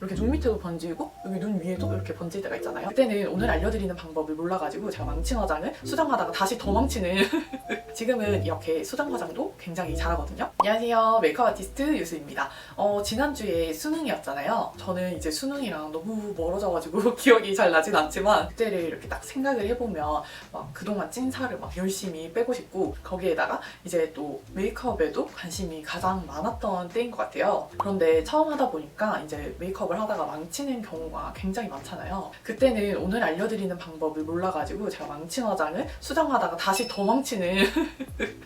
이렇게 눈 밑에도 번지고 여기 눈 위에도 이렇게 번질 때가 있잖아요. 그때는 오늘 알려드리는 방법을 몰라가지고 제가 망친 화장을 수정하다가 다시 더 망치는 지금은 이렇게 수정 화장도 굉장히 잘하거든요. 안녕하세요, 메이크업 아티스트 유수입니다. 지난주에 수능이었잖아요. 저는 이제 수능이랑 너무 멀어져가지고 기억이 잘 나진 않지만 그때를 이렇게 딱 생각을 해보면 막 그동안 찐 살을 막 열심히 빼고 싶고 거기에다가 이제 또 메이크업에도 관심이 가장 많았던 때인 것 같아요. 그런데 처음 하다 보니까 이제 메이크업을 하다가 망치는 경우가 굉장히 많잖아요. 그때는 오늘 알려드리는 방법을 몰라가지고 제가 망친 화장을 수정하다가 다시 더 망치는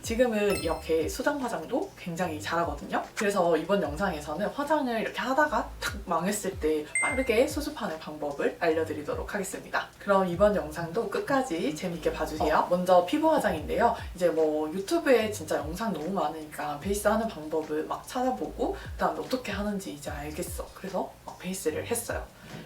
지금은 이렇게 수정 화장도 굉장히 잘하거든요. 그래서 이번 영상에서는 화장을 이렇게 하다가 탁 망했을 때 빠르게 수습하는 방법을 알려드리도록 하겠습니다. 그럼 이번 영상도 끝까지 재밌게 봐주세요. 먼저 피부 화장인데요. 이제 뭐 유튜브에 진짜 영상 너무 많으니까 베이스 하는 방법을 막 찾아보고 그다음에 어떻게 하는지 이제 알겠어. 그래서 막 베이스를 했어요.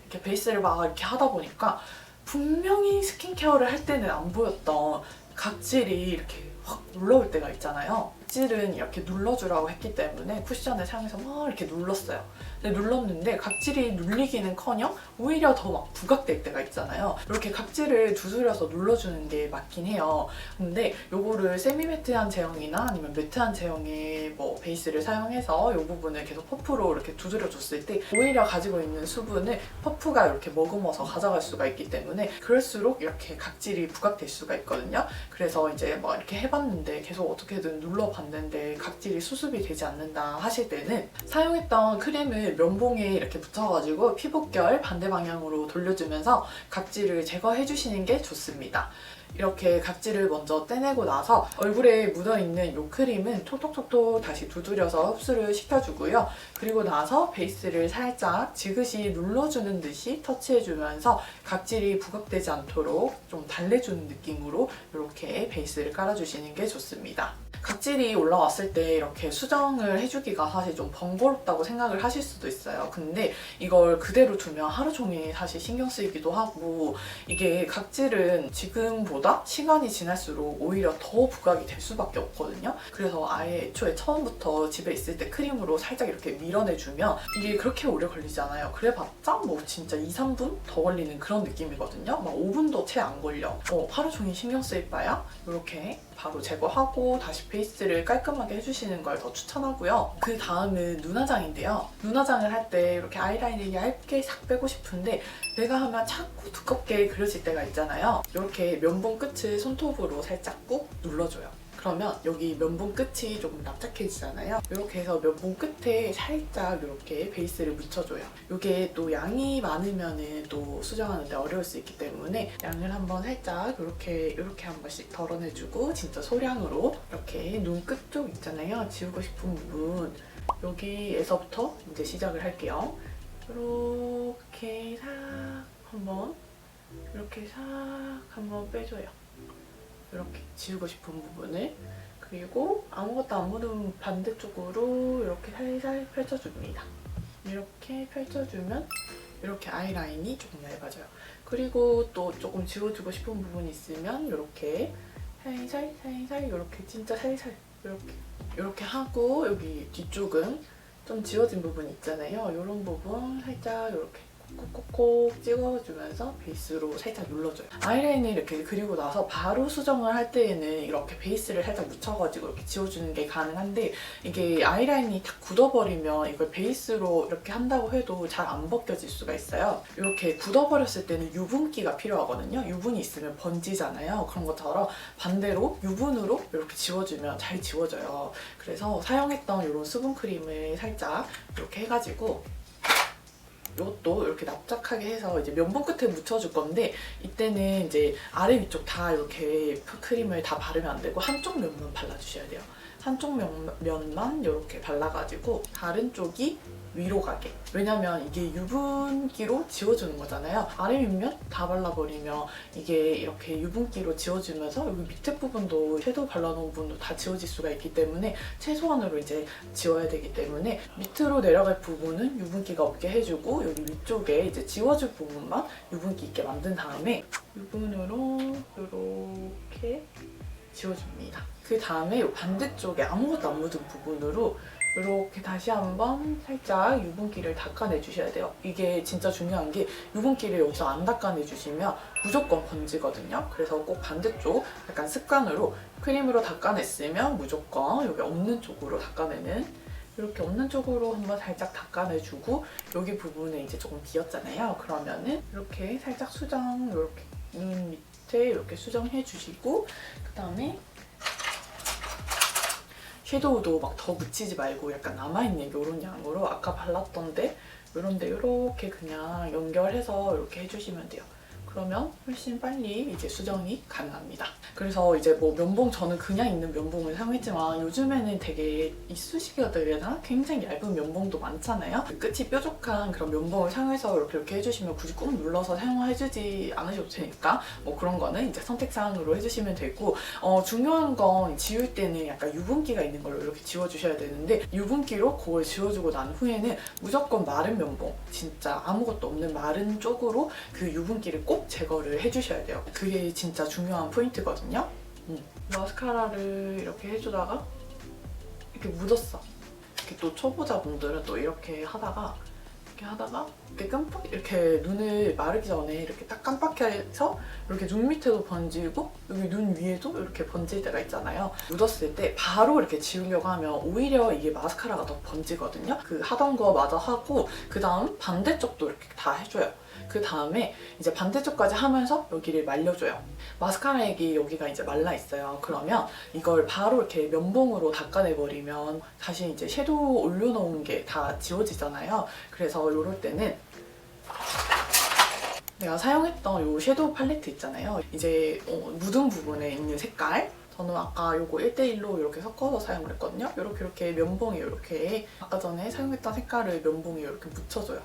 이렇게 베이스를 막 이렇게 하다 보니까 분명히 스킨케어를 할 때는 안 보였던 각질이 이렇게 확 올라올 때가 있잖아요. 각질은 이렇게 눌러주라고 했기 때문에 쿠션을 사용해서 막 이렇게 눌렀어요. 근데 눌렀는데 각질이 눌리기는커녕 오히려 더 막 부각될 때가 있잖아요. 이렇게 각질을 두드려서 눌러주는 게 맞긴 해요. 근데 요거를 세미매트한 제형이나 아니면 매트한 제형의 뭐 베이스를 사용해서 이 부분을 계속 퍼프로 이렇게 두드려줬을 때 오히려 가지고 있는 수분을 퍼프가 이렇게 머금어서 가져갈 수가 있기 때문에 그럴수록 이렇게 각질이 부각될 수가 있거든요. 그래서 이제 뭐 이렇게 해봤는데 계속 어떻게든 눌러봤는데 각질이 수습이 되지 않는다 하실 때는 사용했던 크림을 면봉에 이렇게 묻혀가지고 피부결 반대 방향으로 돌려주면서 각질을 제거해주시는 게 좋습니다. 이렇게 각질을 먼저 떼내고 나서 얼굴에 묻어있는 이 크림은 톡톡톡톡 다시 두드려서 흡수를 시켜주고요. 그리고 나서 베이스를 살짝 지그시 눌러주는 듯이 터치해주면서 각질이 부각되지 않도록 좀 달래주는 느낌으로 이렇게 베이스를 깔아주시는 게 좋습니다. 각질이 올라왔을 때 이렇게 수정을 해주기가 사실 좀 번거롭다고 생각을 하실 수도 있어요. 근데 이걸 그대로 두면 하루 종일 사실 신경 쓰이기도 하고 이게 각질은 지금보다 시간이 지날수록 오히려 더 부각이 될 수밖에 없거든요. 그래서 아예 애초에 처음부터 집에 있을 때 크림으로 살짝 이렇게 밀어내주면 이게 그렇게 오래 걸리지 않아요. 그래봤자 뭐 진짜 2, 3분 더 걸리는 그런 느낌이거든요. 막 5분도 채 안 걸려. 하루 종일 신경 쓰일 바야 이렇게 바로 제거하고 다시 베이스를 깔끔하게 해주시는 걸 더 추천하고요. 그 다음은 눈화장인데요. 눈화장을 할 때 이렇게 아이라인을 얇게 싹 빼고 싶은데 내가 하면 자꾸 두껍게 그려질 때가 있잖아요. 이렇게 면봉 끝을 손톱으로 살짝 꾹 눌러줘요. 그러면 여기 면봉 끝이 조금 납작해지잖아요. 이렇게 해서 면봉 끝에 살짝 이렇게 베이스를 묻혀줘요. 이게 또 양이 많으면 또 수정하는데 어려울 수 있기 때문에 양을 한번 살짝 이렇게 한 번씩 덜어내주고 진짜 소량으로 이렇게 눈 끝 쪽 있잖아요. 지우고 싶은 부분 여기에서부터 이제 시작을 할게요. 이렇게 싹 한번 이렇게 싹 한번 빼줘요. 이렇게 지우고 싶은 부분을. 그리고 아무것도 안 묻은 반대쪽으로 이렇게 살살 펼쳐줍니다. 이렇게 펼쳐주면 이렇게 아이라인이 조금 얇아져요. 그리고 또 조금 지워주고 싶은 부분이 있으면 이렇게 살살 이렇게 진짜 살살 이렇게 하고 여기 뒤쪽은 좀 지워진 부분 있잖아요. 이런 부분 살짝 이렇게 콕콕콕 찍어주면서 베이스로 살짝 눌러줘요. 아이라인을 이렇게 그리고 나서 바로 수정을 할 때에는 이렇게 베이스를 살짝 묻혀가지고 이렇게 지워주는 게 가능한데 이게 아이라인이 딱 굳어버리면 이걸 베이스로 이렇게 한다고 해도 잘 안 벗겨질 수가 있어요. 이렇게 굳어버렸을 때는 유분기가 필요하거든요. 유분이 있으면 번지잖아요. 그런 것처럼 반대로 유분으로 이렇게 지워주면 잘 지워져요. 그래서 사용했던 이런 수분크림을 살짝 이렇게 해가지고 이것도 이렇게 납작하게 해서 이제 면봉 끝에 묻혀줄 건데 이때는 이제 아래 위쪽 다 이렇게 크림을 다 바르면 안 되고 한쪽 면만 발라주셔야 돼요. 한쪽 면만 이렇게 발라가지고 다른 쪽이 위로 가게. 왜냐면 이게 유분기로 지워주는 거잖아요. 아래 윗면 다 발라버리면 이게 이렇게 유분기로 지워주면서 여기 밑에 부분도 섀도우 발라놓은 부분도 다 지워질 수가 있기 때문에 최소한으로 이제 지워야 되기 때문에 밑으로 내려갈 부분은 유분기가 없게 해주고 여기 위쪽에 이제 지워줄 부분만 유분기 있게 만든 다음에 유분으로 이렇게 지워줍니다. 그 다음에 이 반대쪽에 아무것도 안 묻은 부분으로 이렇게 다시 한번 살짝 유분기를 닦아내 주셔야 돼요. 이게 진짜 중요한 게 유분기를 여기서 안 닦아내 주시면 무조건 번지거든요. 그래서 꼭 반대쪽 약간 습관으로 크림으로 닦아냈으면 무조건 여기 없는 쪽으로 닦아내는, 이렇게 없는 쪽으로 한번 살짝 닦아내주고, 여기 부분에 이제 조금 비었잖아요. 그러면은 이렇게 살짝 수정, 이렇게 눈 밑에 이렇게 수정해 주시고, 그 다음에 섀도우도 막 더 묻히지 말고 약간 남아있는 이런 양으로 아까 발랐던데 이런데 이렇게 그냥 연결해서 이렇게 해주시면 돼요. 그러면 훨씬 빨리 이제 수정이 가능합니다. 그래서 이제 뭐 면봉, 저는 그냥 있는 면봉을 사용했지만 요즘에는 되게 이쑤시개가 되나? 굉장히 얇은 면봉도 많잖아요. 끝이 뾰족한 그런 면봉을 사용해서 이렇게 해주시면 굳이 꾹 눌러서 사용해주지 않으셔도 되니까 뭐 그런 거는 이제 선택사항으로 해주시면 되고, 중요한 건 지울 때는 약간 유분기가 있는 걸로 이렇게 지워주셔야 되는데, 유분기로 그걸 지워주고 난 후에는 무조건 마른 면봉, 진짜 아무것도 없는 마른 쪽으로 그 유분기를 꼭 제거를 해주셔야 돼요. 그게 진짜 중요한 포인트거든요. 마스카라를 이렇게 해주다가 이렇게 묻었어. 이렇게 또 초보자분들은 또 이렇게 하다가 이렇게 깜빡, 이렇게 눈을 마르기 전에 이렇게 딱 깜빡해서 이렇게 눈 밑에도 번지고 여기 눈 위에도 이렇게 번질 때가 있잖아요. 묻었을 때 바로 이렇게 지우려고 하면 오히려 이게 마스카라가 더 번지거든요. 그 하던 거 마저 하고 그 다음 반대쪽도 이렇게 다 해줘요. 그 다음에 이제 반대쪽까지 하면서 여기를 말려줘요. 마스카라액이 여기가 이제 말라 있어요. 그러면 이걸 바로 이렇게 면봉으로 닦아내버리면 다시 이제 섀도우 올려놓은 게 다 지워지잖아요. 그래서 이럴 때는 내가 사용했던 이 섀도우 팔레트 있잖아요. 이제 묻은 부분에 있는 색깔, 저는 아까 이거 1대1로 이렇게 섞어서 사용을 했거든요. 이렇게 면봉에 이렇게 아까 전에 사용했던 색깔을 면봉에 이렇게 묻혀줘요.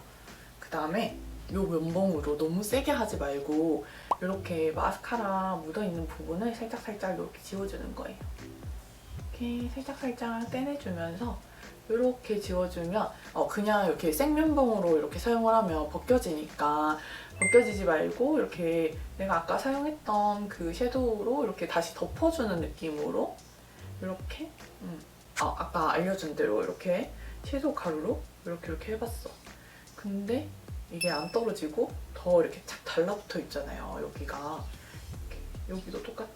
그 다음에 이 면봉으로 너무 세게 하지 말고 이렇게 마스카라 묻어있는 부분을 살짝살짝 이렇게 지워주는 거예요. 이렇게 살짝살짝 떼내주면서 이렇게 지워주면 그냥 이렇게 생면봉으로 이렇게 사용을 하면 벗겨지니까 벗겨지지 말고 이렇게 내가 아까 사용했던 그 섀도우로 이렇게 다시 덮어주는 느낌으로 이렇게 아까 알려준 대로 이렇게 섀도우 가루로 이렇게 해봤어. 근데 이게 안 떨어지고 더 이렇게 착 달라붙어 있잖아요. 여기가 여기도 똑같아.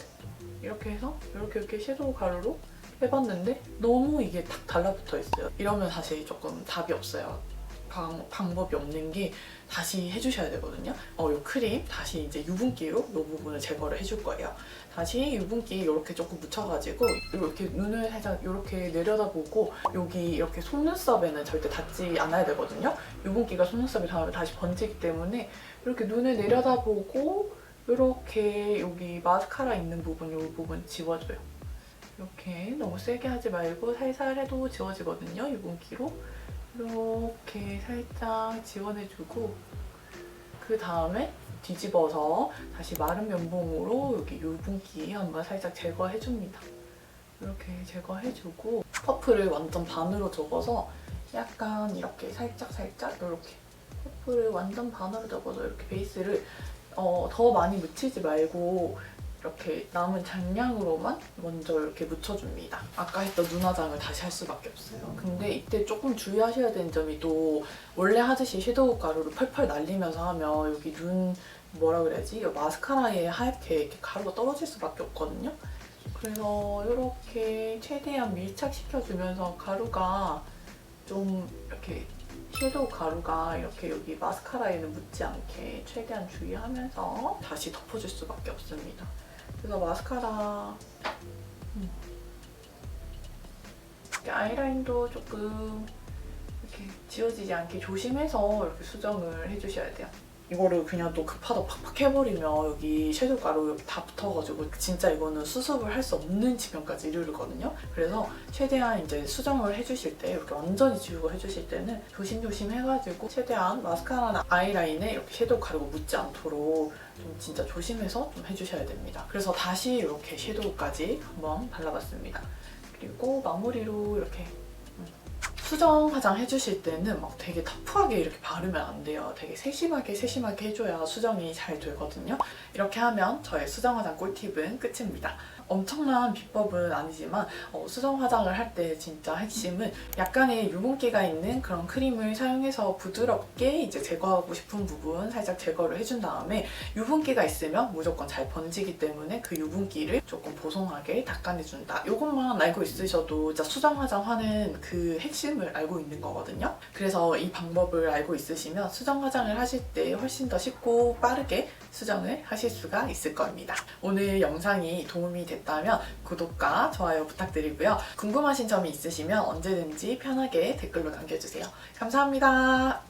이렇게 해서 이렇게 섀도우 가루로 해봤는데 너무 이게 딱 달라붙어 있어요. 이러면 사실 조금 답이 없어요. 방법이 없는 게 다시 해주셔야 되거든요. 이 크림 다시 이제 유분기로 이 부분을 제거를 해줄 거예요. 다시 유분기 이렇게 조금 묻혀가지고 이렇게 눈을 살짝 이렇게 내려다보고 여기 이렇게 속눈썹에는 절대 닿지 않아야 되거든요. 유분기가 속눈썹에 닿으면 다시 번지기 때문에 이렇게 눈을 내려다보고 이렇게 여기 마스카라 있는 부분, 이 부분 지워줘요. 이렇게 너무 세게 하지 말고 살살 해도 지워지거든요. 유분기로. 이렇게 살짝 지워내주고 그 다음에 뒤집어서 다시 마른 면봉으로 여기 유분기 한번 살짝 제거해줍니다. 이렇게 제거해주고 퍼프를 완전 반으로 접어서 약간 이렇게 살짝 이렇게 퍼프를 완전 반으로 접어서 이렇게 베이스를 더 많이 묻히지 말고 이렇게 남은 잔량으로만 먼저 이렇게 묻혀줍니다. 아까 했던 눈화장을 다시 할 수밖에 없어요. 근데 이때 조금 주의하셔야 되는 점이 또 원래 하듯이 섀도우 가루를 펄펄 날리면서 하면 여기 눈 뭐라 그래야지? 마스카라에 하얗게 이렇게 가루가 떨어질 수밖에 없거든요. 그래서 이렇게 최대한 밀착시켜주면서 가루가 좀 이렇게 섀도우 가루가 이렇게 여기 마스카라에는 묻지 않게 최대한 주의하면서 다시 덮어줄 수밖에 없습니다. 그래서 마스카라 이렇게 아이라인도 조금 이렇게 지워지지 않게 조심해서 이렇게 수정을 해주셔야 돼요. 이거를 그냥 또 급하다 팍팍 해버리면 여기 섀도우 가루 여기 다 붙어가지고 진짜 이거는 수습을 할 수 없는 지경까지 이르거든요. 그래서 최대한 이제 수정을 해주실 때 이렇게 완전히 지우고 해주실 때는 조심조심 해가지고 최대한 마스카라나 아이라인에 이렇게 섀도우 가루가 묻지 않도록 좀 진짜 조심해서 좀 해주셔야 됩니다. 그래서 다시 이렇게 섀도우까지 한번 발라봤습니다. 그리고 마무리로 이렇게 수정 화장 해주실 때는 막 되게 터프하게 이렇게 바르면 안 돼요. 되게 세심하게 해줘야 수정이 잘 되거든요. 이렇게 하면 저의 수정 화장 꿀팁은 끝입니다. 엄청난 비법은 아니지만 수정 화장을 할 때 진짜 핵심은 약간의 유분기가 있는 그런 크림을 사용해서 부드럽게 이제 제거하고 싶은 부분 살짝 제거를 해준 다음에 유분기가 있으면 무조건 잘 번지기 때문에 그 유분기를 조금 보송하게 닦아내준다. 이것만 알고 있으셔도 진짜 수정 화장 하는 그 핵심을 알고 있는 거거든요. 그래서 이 방법을 알고 있으시면 수정 화장을 하실 때 훨씬 더 쉽고 빠르게 수정을 하실 수가 있을 겁니다. 오늘 영상이 도움이 됐다면 구독과 좋아요 부탁드리고요. 궁금하신 점이 있으시면 언제든지 편하게 댓글로 남겨주세요. 감사합니다.